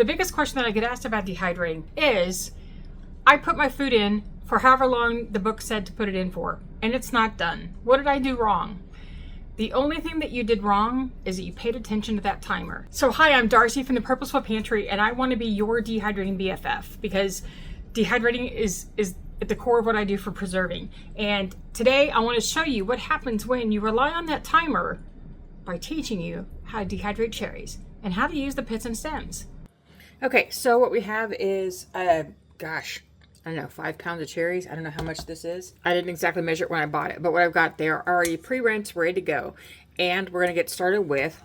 the biggest question that I get asked about dehydrating is, I put my food in for however long the book said to put it in for, and it's not done. What did I do wrong? The only thing that you did wrong is that you paid attention to that timer. So hi, I'm Darcy from the Purposeful Pantry, and I want to be your dehydrating BFF, because dehydrating is at the core of what I do for preserving. And today I want to show you what happens when you rely on that timer by teaching you how to dehydrate cherries and how to use the pits and stems. Okay, so what we have is, gosh, I don't know, 5 pounds of cherries. I don't know how much this is. I didn't exactly measure it when I bought it, but what I've got, they are already pre-rinsed, ready to go. And we're going to get started with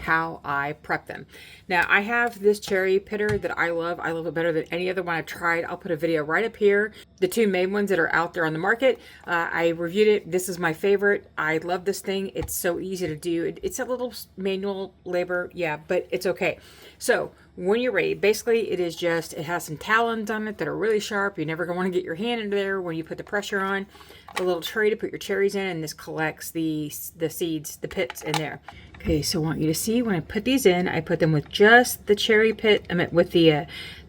how I prep them. Now, I have this cherry pitter that I love. I love it better than any other one I've tried. I'll put a video right up here. The 2 main ones that are out there on the market. I reviewed it. This is my favorite. I love this thing. It's so easy to do. It's a little manual labor, yeah, but it's okay. So when you're ready, basically it is just, it has some talons on it that are really sharp. You're never going to want to get your hand into there when you put the pressure on. A little tray to put your cherries in, and this collects the seeds, the pits in there. Okay, so I want you to see when I put these in, I put them with just the cherry pit, I mean with the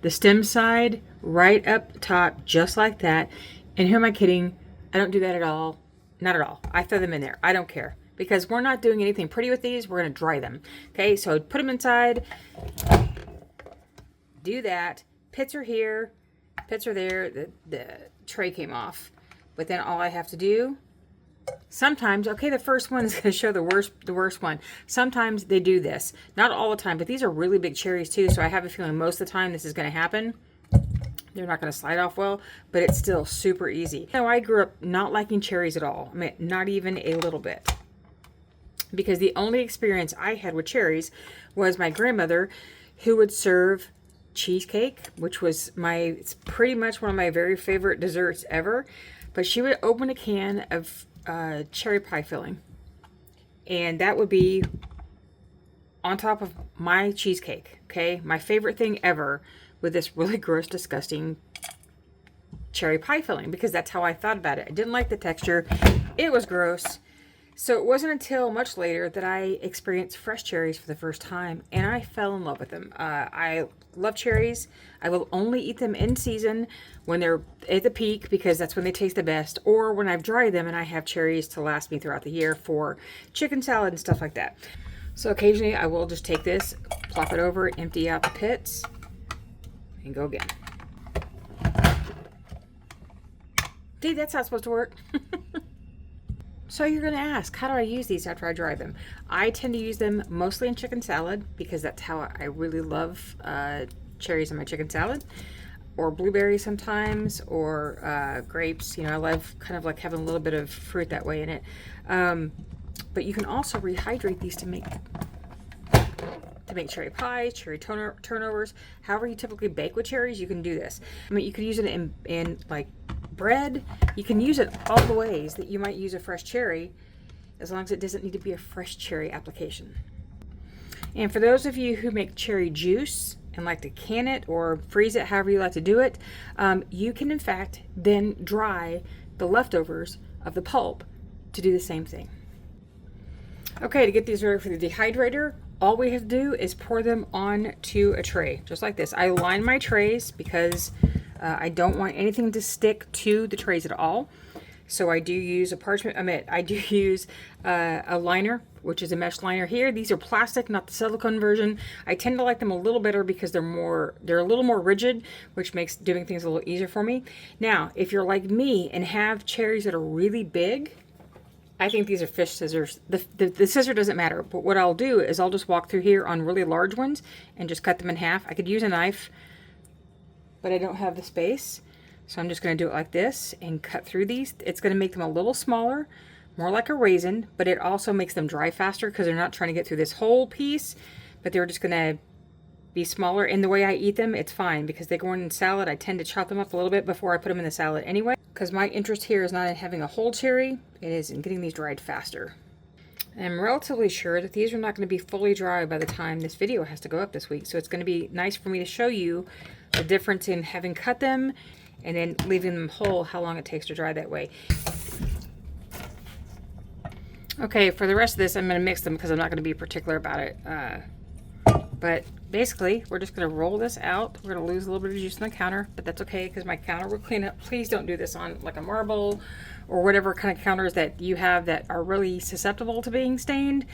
stem side right up top, just like that. And who am I kidding? I don't do that at all. Not at all. I throw them in there. I don't care, because we're not doing anything pretty with these. We're going to dry them. Okay, so put them inside. Do that. Pits are here. Pits are there. The tray came off. But then all I have to do, sometimes, okay, the first one is going to show the worst one. Sometimes they do this. Not all the time, but these are really big cherries too, so I have a feeling most of the time this is going to happen. They're not going to slide off well, but it's still super easy. Now, I grew up not liking cherries at all. I mean, not even a little bit. Because the only experience I had with cherries was my grandmother, who would serve cheesecake, which was it's pretty much one of my very favorite desserts ever. But she would open a can of cherry pie filling, and that would be on top of my cheesecake. Okay, my favorite thing ever with this really gross, disgusting cherry pie filling, because that's how I thought about it. I didn't like the texture. It was gross. So it wasn't until much later that I experienced fresh cherries for the first time, and I fell in love with them. I love cherries. I will only eat them in season when they're at the peak, because that's when they taste the best, or when I've dried them and I have cherries to last me throughout the year for chicken salad and stuff like that. So occasionally I will just take this, plop it over, empty out the pits, and go again. See, that's how it's supposed to work. So you're going to ask, how do I use these after I dry them? I tend to use them mostly in chicken salad, because that's how I really love cherries in my chicken salad, or blueberries sometimes, or grapes. You know, I love kind of like having a little bit of fruit that way in it. But you can also rehydrate these to make cherry pie, cherry turnovers. However you typically bake with cherries, you can do this. I mean, you could use it in like bread. You can use it all the ways that you might use a fresh cherry, as long as it doesn't need to be a fresh cherry application. And for those of you who make cherry juice and like to can it or freeze it, however you like to do it, you can in fact then dry the leftovers of the pulp to do the same thing. Okay, to get these ready for the dehydrator, all we have to do is pour them onto a tray, just like this. I line my trays because I don't want anything to stick to the trays at all. So I do use a parchment, I do use a liner, which is a mesh liner here. These are plastic, not the silicone version. I tend to like them a little better because they're a little more rigid, which makes doing things a little easier for me. Now, if you're like me and have cherries that are really big, I think these are fish scissors. The scissor doesn't matter, but what I'll do is I'll just walk through here on really large ones and just cut them in half. I could use a knife, but I don't have the space. So I'm just going to do it like this and cut through these. It's going to make them a little smaller, more like a raisin, but it also makes them dry faster because they're not trying to get through this whole piece, but they're just going to be smaller. And the way I eat them, it's fine, because they go in salad. I tend to chop them up a little bit before I put them in the salad anyway, because my interest here is not in having a whole cherry, it is in getting these dried faster. I'm relatively sure that these are not going to be fully dry by the time this video has to go up this week, so it's going to be nice for me to show you the difference in having cut them and then leaving them whole, how long it takes to dry that way. Okay, for the rest of this, I'm going to mix them because I'm not going to be particular about it. But basically, we're just going to roll this out. We're going to lose a little bit of juice on the counter, but that's okay because my counter will clean up. Please don't do this on like a marble or whatever kind of counters that you have that are really susceptible to being stained.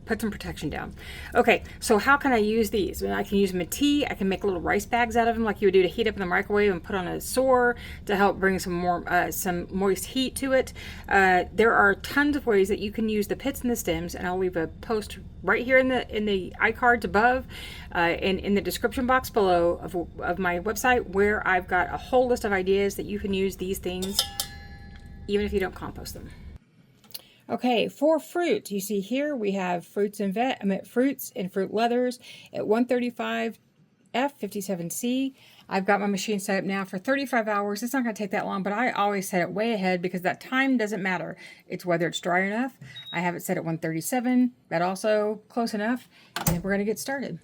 Put some protection down. Okay, so how can I use these? I can use them in tea. I can make little rice bags out of them like you would do to heat up in the microwave and put on a sore to help bring some more some moist heat to it. There are tons of ways that you can use the pits and the stems, and I'll leave a post right here in the iCards above and in the description box below of my website, where I've got a whole list of ideas that you can use these things even if you don't compost them. Okay, for fruit, you see here we have fruits and fruits and fruit leathers at 135 F57C. I've got my machine set up now for 35 hours. It's not going to take that long, but I always set it way ahead because that time doesn't matter. It's whether it's dry enough. I have it set at 137. That also close enough. And we're going to get started.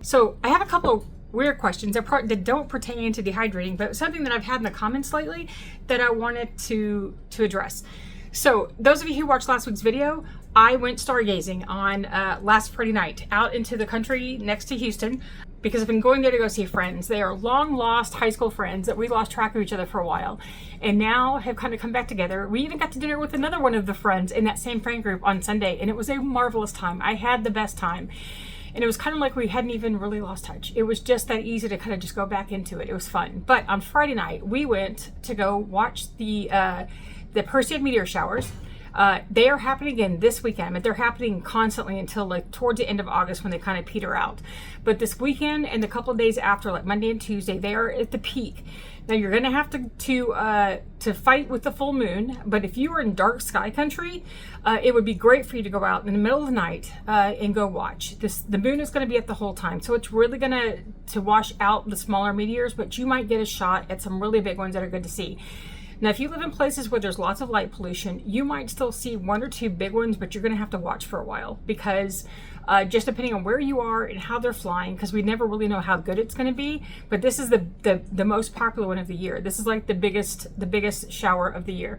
So I have a couple of weird questions that don't pertain to dehydrating, but something that I've had in the comments lately that I wanted to address. So those of you who watched last week's video, I went stargazing on last Friday night out into the country next to Houston because I've been going there to go see friends. They are long lost high school friends that we lost track of each other for a while and now have kind of come back together. We even got to dinner with another one of the friends in that same friend group on Sunday, and it was a marvelous time. I had the best time. And it was kind of like we hadn't even really lost touch. It was just that easy to kind of just go back into it. It was fun. But on Friday night, we went to go watch the Perseid meteor showers. They are happening again this weekend, but they're happening constantly until like towards the end of August when they kind of peter out. But this weekend and the couple of days after, like Monday and Tuesday, they are at the peak. Now you're going to have to fight with the full moon, but if you are in dark sky country, it would be great for you to go out in the middle of the night and go watch. The moon is going to be up the whole time, so it's really going to wash out the smaller meteors, but you might get a shot at some really big ones that are good to see. Now, if you live in places where there's lots of light pollution, you might still see one or two big ones, but you're going to have to watch for a while because just depending on where you are and how they're flying, because we never really know how good it's going to be. But this is the most popular one of the year. This is like the biggest shower of the year.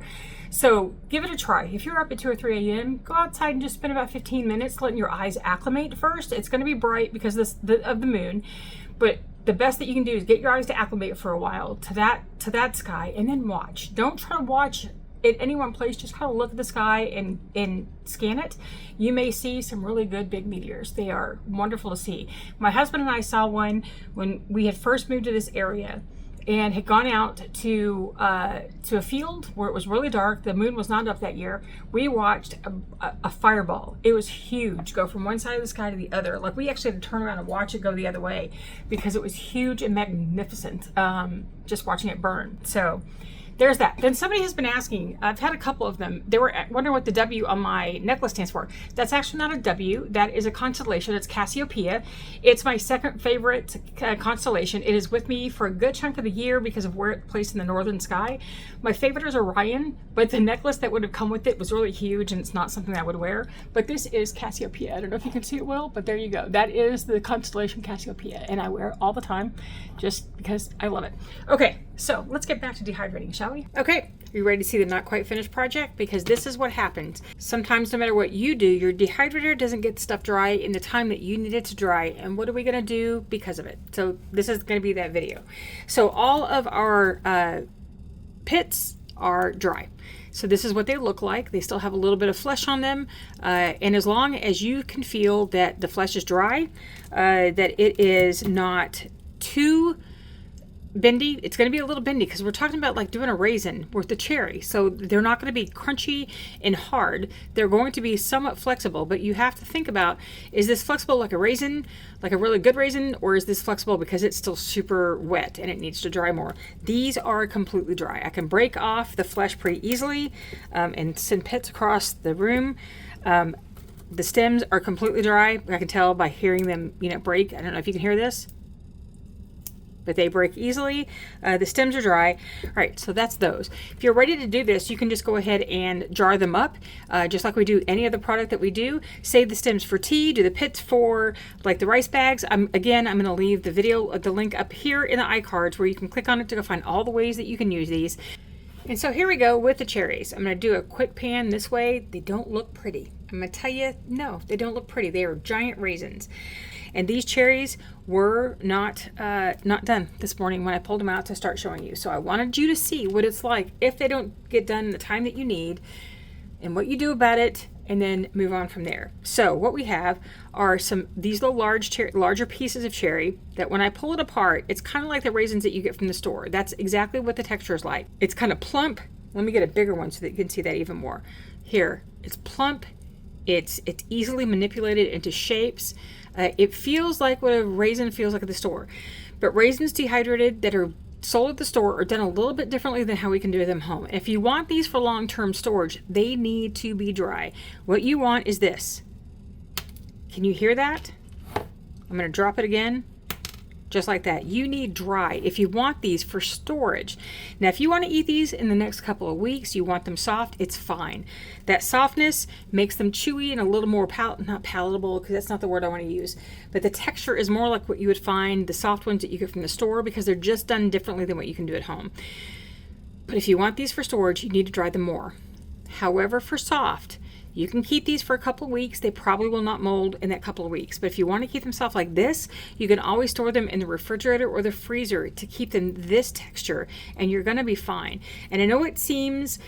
So give it a try. If you're up at 2 or 3 a.m., go outside and just spend about 15 minutes letting your eyes acclimate first. It's going to be bright because of the moon, but the best that you can do is get your eyes to acclimate for a while to that sky and then watch. Don't try to watch at any one place. Just kind of look at the sky and scan it. You may see some really good big meteors. They are wonderful to see. My husband and I saw one when we had first moved to this area and had gone out to a field where it was really dark. The moon was not up that year. We watched a fireball. It was huge, go from one side of the sky to the other. Like we actually had to turn around and watch it go the other way because it was huge and magnificent, just watching it burn. So there's that. Then somebody has been asking, I've had a couple of them, they were wondering what the W on my necklace stands for. That's actually not a W, that is a constellation. It's Cassiopeia. It's my second favorite constellation. It is with me for a good chunk of the year because of where it's placed in the northern sky. My favorite is Orion, but the necklace that would have come with it was really huge and it's not something I would wear. But this is Cassiopeia. I don't know if you can see it well, but there you go. That is the constellation Cassiopeia, and I wear it all the time just because I love it. Okay, so let's get back to dehydrating, shall we? Okay, are you ready to see the not quite finished project? Because this is what happens. Sometimes no matter what you do, your dehydrator doesn't get stuff dry in the time that you need it to dry. And what are we going to do because of it? So this is going to be that video. So all of our pits are dry. So this is what they look like. They still have a little bit of flesh on them. And as long as you can feel that the flesh is dry, that it is not too bendy, it's going to be a little bendy because we're talking about like doing a raisin with the cherry. So they're not going to be crunchy and hard. They're going to be somewhat flexible, but you have to think about, is this flexible like a raisin, like a really good raisin, or is this flexible because it's still super wet and it needs to dry more? These are completely dry. I can break off the flesh pretty easily and send pits across the room. The stems are completely dry. I can tell by hearing them, break. I don't know if you can hear this, but they break easily. The stems are dry. All right, so that's those. If you're ready to do this, you can just go ahead and jar them up, just like we do any other product that we do. Save the stems for tea, do the pits for like the rice bags. Again, I'm gonna leave the link up here in the iCards where you can click on it to go find all the ways that you can use these. And so here we go with the cherries. I'm gonna do a quick pan this way. They don't look pretty. I'm going to tell you, no, they don't look pretty. They are giant raisins. And these cherries were not done this morning when I pulled them out to start showing you. So I wanted you to see what it's like if they don't get done in the time that you need and what you do about it, and then move on from there. So what we have are these little larger pieces of cherry that when I pull it apart, it's kind of like the raisins that you get from the store. That's exactly what the texture is like. It's kind of plump. Let me get a bigger one so that you can see that even more. Here, it's plump. It's easily manipulated into shapes. It feels like what a raisin feels like at the store. But raisins dehydrated that are sold at the store are done a little bit differently than how we can do them home. If you want these for long-term storage, they need to be dry. What you want is this. Can you hear that? I'm going to drop it again. Just like that. You need dry if you want these for storage. Now, if you want to eat these in the next couple of weeks, you want them soft, it's fine. That softness makes them chewy and a little more not palatable, because that's not the word I want to use. But the texture is more like what you would find the soft ones that you get from the store, because they're just done differently than what you can do at home. But if you want these for storage, you need to dry them more. However, for soft, you can keep these for a couple of weeks. They probably will not mold in that couple of weeks. But if you want to keep them soft like this, you can always store them in the refrigerator or the freezer to keep them this texture, and you're going to be fine. And I know it seems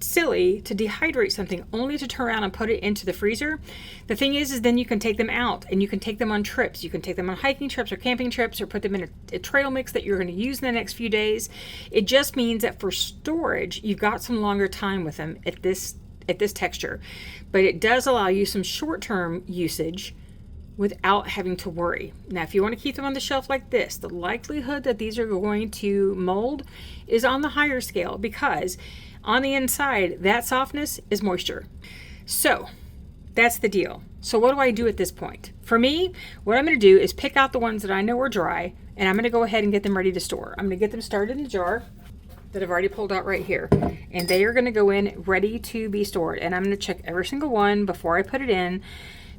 silly to dehydrate something only to turn around and put it into the freezer. The thing is then you can take them out and you can take them on trips. You can take them on hiking trips or camping trips, or put them in a trail mix that you're going to use in the next few days. It just means that for storage, you've got some longer time with them at this texture, but it does allow you some short-term usage without having to worry. Now, if you want to keep them on the shelf like this, the likelihood that these are going to mold is on the higher scale, because on the inside, that softness is moisture. So that's the deal. So what do I do at this point? For me, what I'm going to do is pick out the ones that I know are dry, and I'm going to go ahead and get them ready to store. I'm going to get them started in a jar that I've already pulled out right here, and they are going to go in ready to be stored. And I'm going to check every single one before I put it in,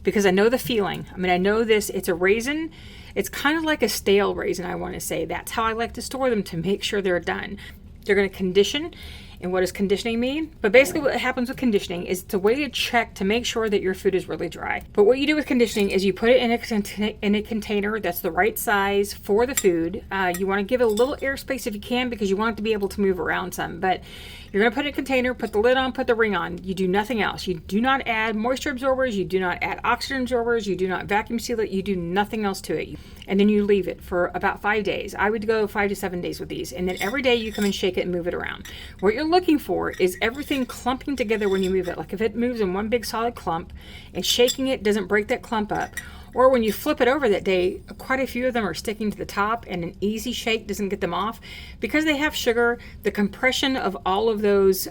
because I know the feeling. I mean, I know this, it's a raisin. It's kind of like a stale raisin, I want to say. That's how I like to store them, to make sure they're done. They're going to condition. And what does conditioning mean? But basically what happens with conditioning is it's a way to check to make sure that your food is really dry. But what you do with conditioning is you put it in a container that's the right size for the food. You want to give it a little airspace if you can, because you want it to be able to move around some. But you're going to put it in a container, put the lid on, put the ring on. You do nothing else. You do not add moisture absorbers. You do not add oxygen absorbers. You do not vacuum seal it. You do nothing else to it. And then you leave it for about 5 days. I would go 5 to 7 days with these. And then every day you come and shake it and move it around. What you're looking for is everything clumping together when you move it. Like if it moves in one big solid clump, and shaking it doesn't break that clump up. Or when you flip it over that day, quite a few of them are sticking to the top, and an easy shake doesn't get them off. Because they have sugar, the compression of all of those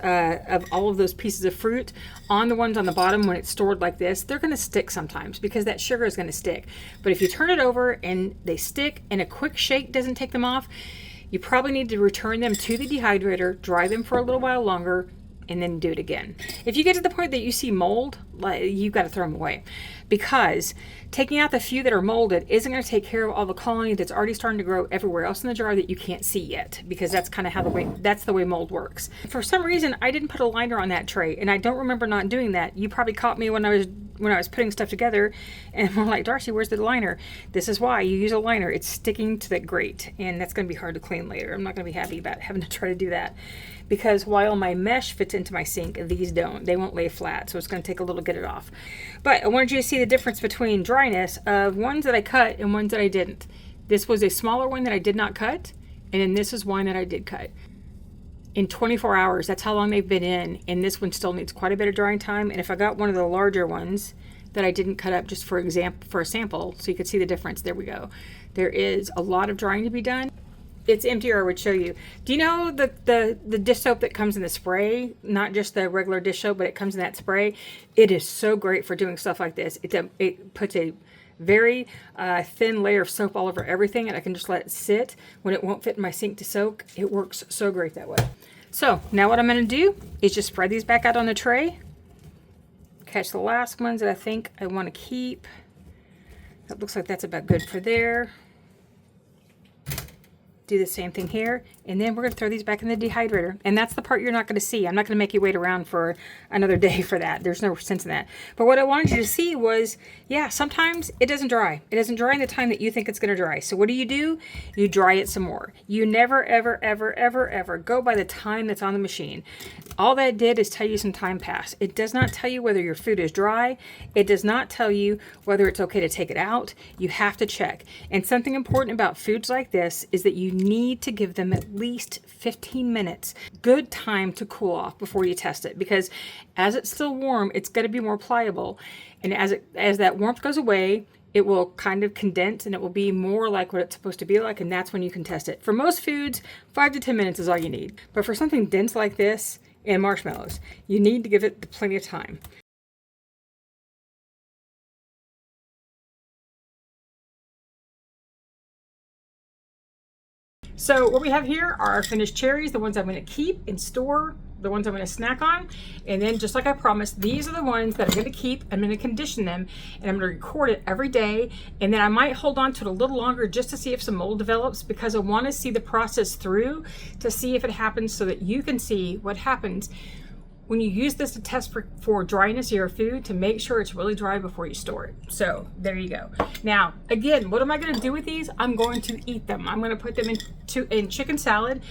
pieces of fruit on the ones on the bottom, when it's stored like this, they're going to stick sometimes, because that sugar is going to stick. But if you turn it over and they stick and a quick shake doesn't take them off, you probably need to return them to the dehydrator, dry them for a little while longer, and then do it again. If you get to the point that you see mold, you've got to throw them away, because taking out the few that are molded isn't going to take care of all the colony that's already starting to grow everywhere else in the jar that you can't see yet, because that's kind of how that's the way mold works. For some reason, I didn't put a liner on that tray, and I don't remember not doing that. You probably caught me when I was putting stuff together, and we're like, Darcy, where's the liner? This is why you use a liner. It's sticking to the grate, and that's going to be hard to clean later. I'm not going to be happy about having to try to do that, because while my mesh fits into my sink, these don't. They won't lay flat, so it's going to take a little to get it off. But I wanted you to see the difference between dryness of ones that I cut and ones that I didn't. This was a smaller one that I did not cut, and then this is one that I did cut. In 24 hours, that's how long they've been in, and this one still needs quite a bit of drying time. And if I got one of the larger ones that I didn't cut up, just for a sample, so you could see the difference, there we go. There is a lot of drying to be done. It's empty, or I would show you. Do you know the dish soap that comes in the spray? Not just the regular dish soap, but it comes in that spray. It is so great for doing stuff like this. It puts a very thin layer of soap all over everything, and I can just let it sit when it won't fit in my sink to soak. It works so great that way. So now what I'm going to do is just spread these back out on the tray. Catch the last ones that I think I want to keep. That looks like that's about good for there. Do the same thing here. And then we're going to throw these back in the dehydrator. And that's the part you're not going to see. I'm not going to make you wait around for another day for that. There's no sense in that. But what I wanted you to see was, yeah, sometimes it doesn't dry. It doesn't dry in the time that you think it's going to dry. So what do? You dry it some more. You never, ever, ever, ever, ever go by the time that's on the machine. All that did is tell you some time passed. It does not tell you whether your food is dry. It does not tell you whether it's okay to take it out. You have to check. And something important about foods like this is that you need to give them at least 15 minutes, good time to cool off before you test it, because as it's still warm, it's going to be more pliable. And as that warmth goes away, it will kind of condense and it will be more like what it's supposed to be like, and that's when you can test it. For most foods, 5 to 10 minutes is all you need. But for something dense like this and marshmallows, you need to give it plenty of time. So what we have here are our finished cherries, the ones I'm going to keep and store, the ones I'm going to snack on. And then just like I promised, these are the ones that I'm going to keep. I'm going to condition them and I'm going to record it every day. And then I might hold on to it a little longer just to see if some mold develops, because I want to see the process through to see if it happens, so that you can see what happens when you use this to test for dryness of your food, to make sure it's really dry before you store it. So there you go. Now, again, what am I going to do with these? I'm going to eat them. I'm going to put them in chicken salad,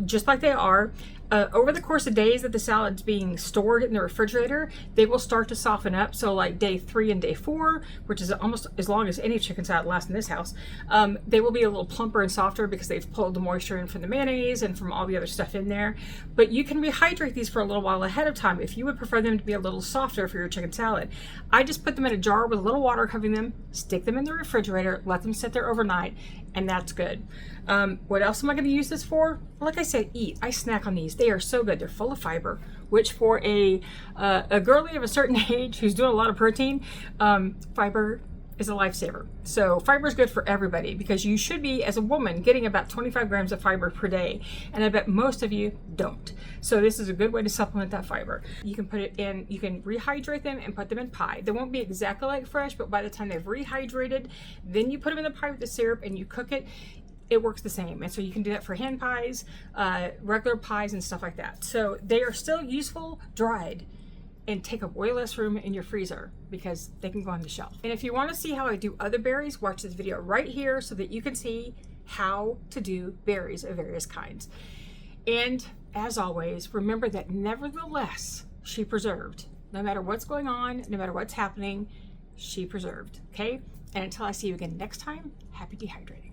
just like they are. Over the course of days that the salad's being stored in the refrigerator, they will start to soften up. So like day 3 and day 4, which is almost as long as any chicken salad lasts in this house, they will be a little plumper and softer because they've pulled the moisture in from the mayonnaise and from all the other stuff in there. But you can rehydrate these for a little while ahead of time if you would prefer them to be a little softer for your chicken salad. I just put them in a jar with a little water covering them, stick them in the refrigerator, let them sit there overnight, and that's good. What else am I going to use this for? Like I said, eat. I snack on these. They are so good. They're full of fiber, which for a girly of a certain age who's doing a lot of protein, fiber is a lifesaver. So fiber is good for everybody, because you should be, as a woman, getting about 25 grams of fiber per day. And I bet most of you don't. So this is a good way to supplement that fiber. You can put it in, you can rehydrate them and put them in pie. They won't be exactly like fresh, but by the time they've rehydrated, then you put them in the pie with the syrup and you cook it. It works the same. And so you can do that for hand pies, regular pies and stuff like that. So they are still useful dried and take up way less room in your freezer because they can go on the shelf. And if you want to see how I do other berries, watch this video right here so that you can see how to do berries of various kinds. And as always, remember that nevertheless, she preserved. No matter what's going on, no matter what's happening, she preserved, okay? And until I see you again next time, happy dehydrating.